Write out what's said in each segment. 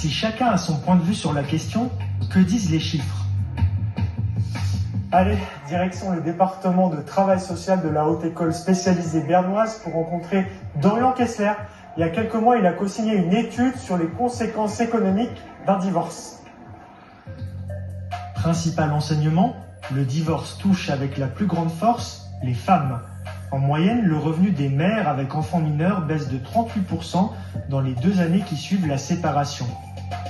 Si chacun a son point de vue sur la question, que disent les chiffres? Allez, direction le département de travail social de la Haute École spécialisée bernoise pour rencontrer Dorian Kessler. Il y a quelques mois, il a co-signé une étude sur les conséquences économiques d'un divorce. Principal enseignement, le divorce touche avec la plus grande force les femmes. En moyenne, le revenu des mères avec enfants mineurs baisse de 38% dans les 2 années qui suivent la séparation.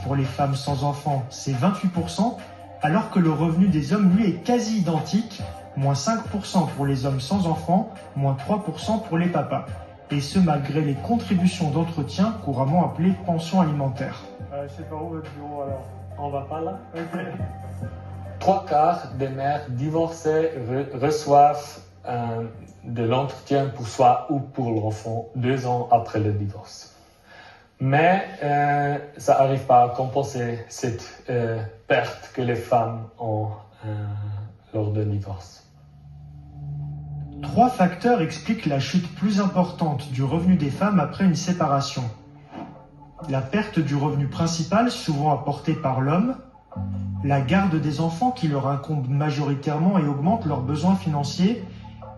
Pour les femmes sans enfants, c'est 28%, alors que le revenu des hommes, lui, est quasi identique, moins 5% pour les hommes sans enfants, moins 3% pour les papas. Et ce, malgré les contributions d'entretien couramment appelées pensions alimentaires. Je sais pas où votre bureau alors. On va pas là? Ok. 3/4 des mères divorcées reçoivent de l'entretien pour soi ou pour l'enfant 2 ans après le divorce. Mais ça n'arrive pas à compenser cette perte que les femmes ont lors d'un divorce. 3 facteurs expliquent la chute plus importante du revenu des femmes après une séparation. La perte du revenu principal, souvent apporté par l'homme, la garde des enfants qui leur incombe majoritairement et augmente leurs besoins financiers,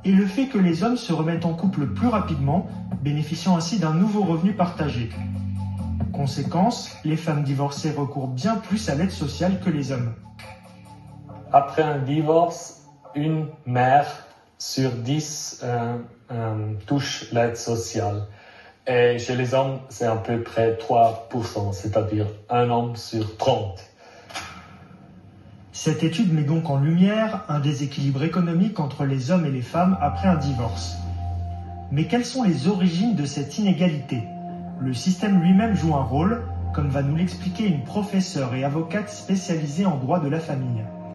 et le fait que les hommes se remettent en couple plus rapidement, bénéficiant ainsi d'un nouveau revenu partagé. Conséquence, les femmes divorcées recourent bien plus à l'aide sociale que les hommes. Après un divorce, une mère sur 10 touche l'aide sociale. Et chez les hommes, c'est à peu près 3%, c'est-à-dire un homme sur 30. Cette étude met donc en lumière un déséquilibre économique entre les hommes et les femmes après un divorce. Mais quelles sont les origines de cette inégalité? Le système lui-même joue un rôle, comme va nous l'expliquer une professeure et avocate spécialisée en droit de la famille.